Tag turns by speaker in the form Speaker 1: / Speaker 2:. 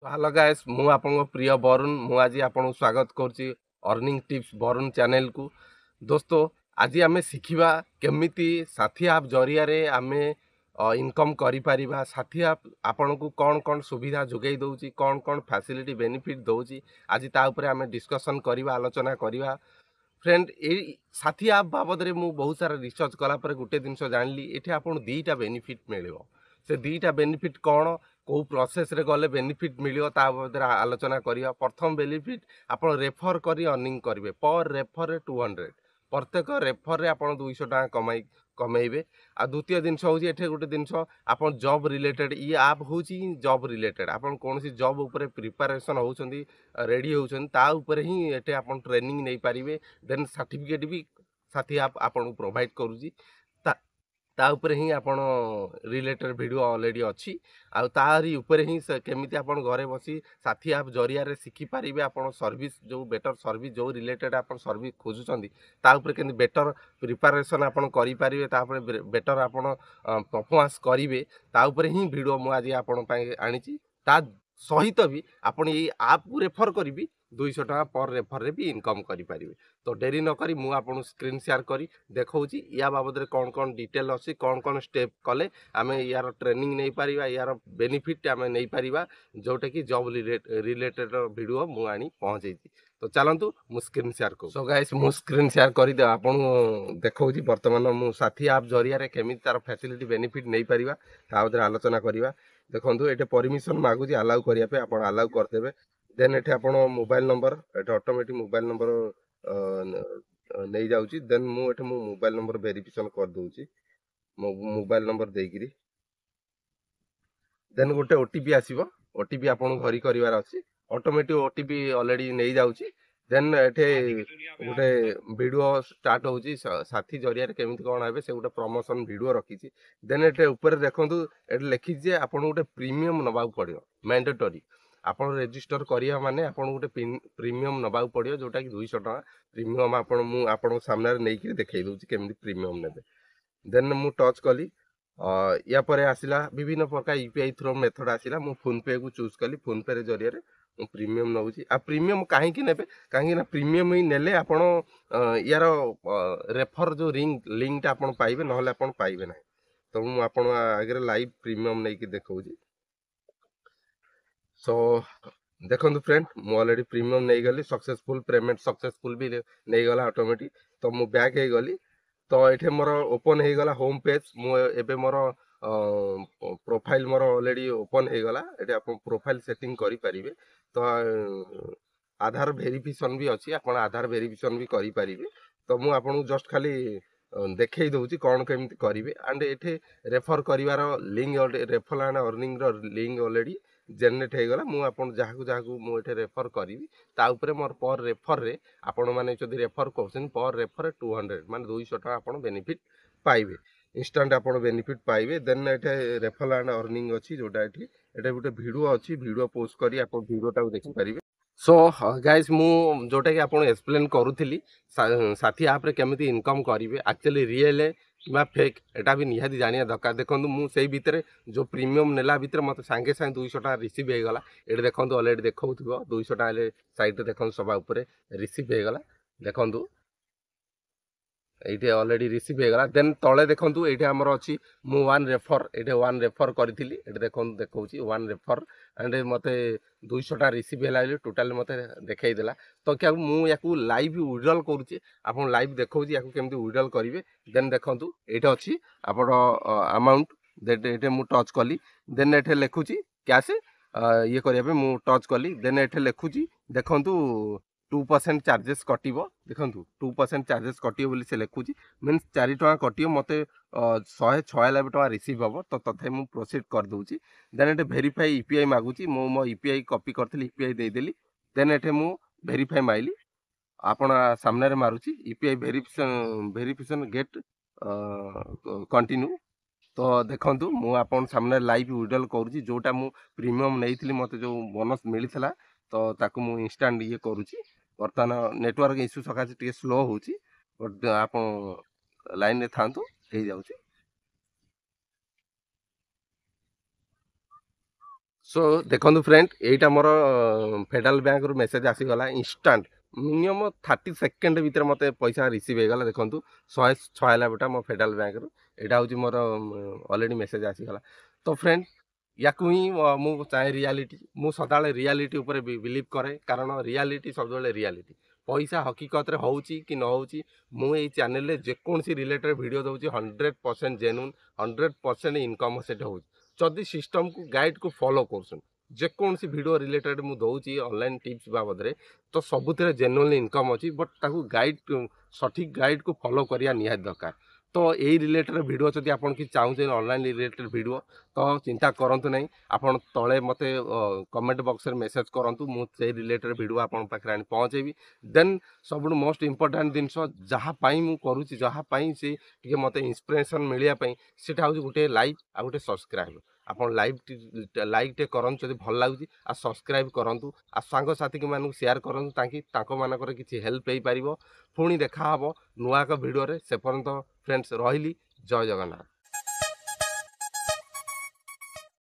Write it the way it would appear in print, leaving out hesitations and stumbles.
Speaker 1: Hello guys मु आपन प्रिय वरुण मु आज आपन स्वागत करछि अर्निंग टिप्स वरुण चैनल को। दोस्तों आज आमे शिखिबा केमिति साथी आप जरिया रे आमे इनकम करि परिबा। साथी आप आपन को कोन कोन सुविधा जोगै दउछि, कोन कोन फैसिलिटी बेनिफिट दउछि, आज ता ऊपर आमे डिस्कशन करिबा, आलोचना करिबा। फ्रेंड ए साथी आप बाबद रे मु बहुत सारा रिसर्च कला पर गुटे दिन जानली एठी आपन दीटा बेनिफिट मिलिबो। से दीटा बेनिफिट कोन को प्रोसेस रे गले बेनिफिट मिलियो ता बाबद आलोचना करिया। प्रथम बेनिफिट आपन रेफर करी अर्निंग करिवे। पर रेफर रे 200, प्रत्येक रेफर रे आपन 200 टका कमाइबे। आ द्वितीय जिनस होची एठे गुटे जिनस आपन जॉब रिलेटेड ई ऐप होची जॉब रिलेटेड। आपन कोनसी जॉब ऊपर प्रिपरेशन होउछंदी, रेडी होउछंदी, ता ऊपर ही एठे आपन ट्रेनिंग नै पारिबे। देन सर्टिफिकेट भी साथी आप आपन प्रोवाइड करूची। ता ऊपर ही आपण रिलेटेड वीडियो ऑलरेडी अछि। आ तारी ऊपर ही केमिति आपण घरे बसी साथी आप जरिया रे शिखि पारिबे। आपण सर्विस जो बेटर सर्विस जो रिलेटेड आपण सर्विस खोजुचंदी ता ऊपर केमि बेटर प्रिपरेशन आपण करि पारिबे, ता ऊपर बेटर आपण परफॉर्मेंस करिवे, ता ऊपर ही वीडियो मु आज आपण पय आनिची। ता सहित भी आपण ए ऐप को रेफर करिबी 200 टका पर रेफर रे भी इनकम करि पारिबे। तो डेरी न करी मु आपण स्क्रीन शेयर करी देखौची या बाबद रे कोन कोन डिटेल अछि, कोन कोन स्टेप कले आमे यार ट्रेनिंग नै पारिबा, यार बेनिफिट आमे नै पारिबा, जोटा कि जॉब रिलेटेड वीडियो मु आनी पहुंचैती। तो चलंतु मु स्क्रीन शेयर को। सो गाइस मु स्क्रीन शेयर करी दे आपण देखौची। वर्तमान मु साथी आप जरिया रे केमि तार फैसिलिटी बेनिफिट नै पारिबा ता बदरे आलोचना करिबा। देखंतु एटे परमिशन मागुची अलाउ करिया पे, आपण अलाउ कर देबे। देन एटे आपण मोबाइल नंबर एटे ऑटोमेटिक मोबाइल नंबर नहीं जाउची। देन मु एटे मो मोबाइल नंबर वेरिफिकेशन कर दउची। मो मोबाइल नंबर देगिरी देन गोटे ओटीपी आसीबो। ओटीपी आपण घरी करिवार अछि। ऑटोमेटिक ओटीपी ऑलरेडी नहीं जाउची। देन एटे गोटे वीडियो स्टार्ट होउची साथी जरिया रे केमिति कोन हेबे से गोटे प्रमोशन वीडियो रखीची। देन एटे ऊपर देखंतु एटे लिखी जे आपण गोटे प्रीमियम नबाउ पड़ियो मैंडेटरी। आपण रजिस्टर करिया माने आपण गोटे प्रीमियम नबाउ पड़ियो, जोटा कि 200 टका प्रीमियम आपण मु आपण सामने रे नै कि देखाई दउची केमिति प्रीमियम नेबे। देन मु टच कली या परे आसिला विभिन्न प्रकार यूपीआई थ्रो मेथड आसिला। मु फोन पे को चूज कली। फोन पे रे जरिया रे मु प्रीमियम नउची। आ प्रीमियम काहे कि नेबे, काहे ना प्रीमियम ही नेले आपण यार रेफर जो लिंक ता आपण पाइबे, नहले आपण पाइबे नै। तो मु आपण आगे लाइव प्रीमियम नै कि देखौची। सो देखंतु फ्रेंड मु ऑलरेडी प्रीमियम नै गली। सक्सेसफुल पेमेंट सक्सेसफुल भी नै गला ऑटोमेटिक। तो मु बैक हे गली। तो एठे मोर ओपन हे गला होम पेज। मु एबे मोर प्रोफाइल मोर ऑलरेडी ओपन हे गला। एठे आपण प्रोफाइल सेटिंग करि परिबे। तो आधार वेरिफिकेशन भी अछि, आपण आधार वेरिफिकेशन भी करि परिबे। तो मु आपण जस्ट खाली देखै दउची कोन केमिति करिवे। एंड एठे रेफर करिवार लिंक रेफर एंड अर्निंग रो लिंक ऑलरेडी जनरेट हे गला। मु आपण जाहाकू मु एठे रेफर करिवि ता ऊपर मोर पर रेफर रे आपण माने जदि रेफर करछन पर रेफर 200 माने 200 टका आपण बेनिफिट पाइबे। इंस्टेंट आपण बेनिफिट पाइबे। देन एठे रेफर एंड अर्निंग अछि, जोटा एठी एठे गुटे वीडियो अछि। वीडियो पोस्ट करी आपण वीडियो ता देखि परिबे। सो गाइस मु जोटा कि आपण एक्सप्लेन करूथिली साथी आप रे केमिति इनकम करिवे, एक्चुअली रियल है कि फेक एटा भी निहाती जानिया दरकार। देखंतु मु सेई भितरे जो प्रीमियम नेला भितरे मते सांगे सांगे 200 टका रिसीव हे गला। एटे देखंतु ऑलरेडी देखौथिबो 200 टका ले साइड रे देखंतु सभा ऊपर रिसीव हे गला। देखंतु एटे ऑलरेडी रिसीव हे गला। देन तळे देखंतु एटे हमर अछि मु वन रेफर, एटे वन रेफर करिथिली। एटे देखंतु देखौची वन रेफर एंड मते 200 टका रिसीव हेला। टोटल मते देखाई देला। तो क्या मु याकू लाइव विड्रॉल करूची, आपण लाइव देखौची याकू केमति विड्रॉल करिवे। देन देखंतु एटे अछि आपण अमाउंट देट एटे मु टच कली। देन एटे लेखुची कैश ये करिया पे मु टच कली। देन एटे लेखुची देखंतु 2% चार्जेस कटिबो। देखंतु 2% चार्जेस कटियो बोली से लेखुची, मींस 4 टका कटियो मते 196 टका रिसीव हबो। तो तथे मु प्रोसीड कर दउची। देन एटे वेरीफाई यूपीआई मागुची। मो यूपीआई कॉपी करथिली, यूपीआई दे देली। देन एटे मु वेरीफाई माइली। आपण सामने रे मारुची यूपीआई वेरिफिकेशन गेट कंटिन्यू। तो देखंतु मु आपण सामने लाइव विड्रॉल करूची, जोटा मु प्रीमियम नेइथिली मते जो बोनस मिलिथला तो ताकू मु इंस्टेंट ये करूची। वर्तमान नेटवर्क इश्यू सकासे टिके स्लो होची, बट आपण लाइन रे थांतु हे जाउची। सो देखो फ्रेंड यहीटा मोर फेडरल बैंक रु मेसेज आसीगला इंस्टाट मिनिमम 30 सेकेंड भितर मत पैसा रिसीव होगा देखो 106 है बेटा मो फेडरल बैंक रु यहाँ हूँ मोर अलरेडी मेसेज आसीगला तो फ्रेंड या ही चाहे रियालिटी मु सदा रियालिटी उपर बिलीव करे कारण रियालिटी सब रियालिटी पैसा हकीकत रे होउची कि न होउची मु ए चैनल रे जेकोसी रिलेटेड वीडियो दउची 100% जेन्युइन 100% इनकम सेट होउची जदि सिस्टम को गाइड को फॉलो करसन जेकोसी वीडियो रिलेटेड मु दउची ऑनलाइन टिप्स बाबद रे तो सबुथिरे जेन्युइन इनकम अछि बट ताकू गाइड सठिक गाइड को फॉलो करिया निहात दरकार तो यही रिलेटेड वीडियो जदि आपन कि चाहूचे ऑनलाइन रिलेटेड वीडियो तो चिंता करंतु नहीं आपन तळे मते कमेंट बॉक्स रे मेसेज करंतु मु से रिलेटेड वीडियो आपन पाखरे आनी पहुंचेबी देन सबुठु मोस्ट इंपोर्टेंट जिनस जहा पाई मु करूची जहा पाई से टिके मते इंस्पिरेशन मिलिया पई सेटा होची गुटे लाइक आ गुटे सब्सक्राइब आपन लाइक टे करंतु जदि भल लागुची आ सब्सक्राइब करंतु आ सांग साथी के मानु शेयर करंतु ताकि ताको मानकर किछि हेल्प हेई परिबो पुणी देखा हबो नुआ का वीडियो रे से पर्यंत फ्रेंड्स रहिली जय जगन्नाथ।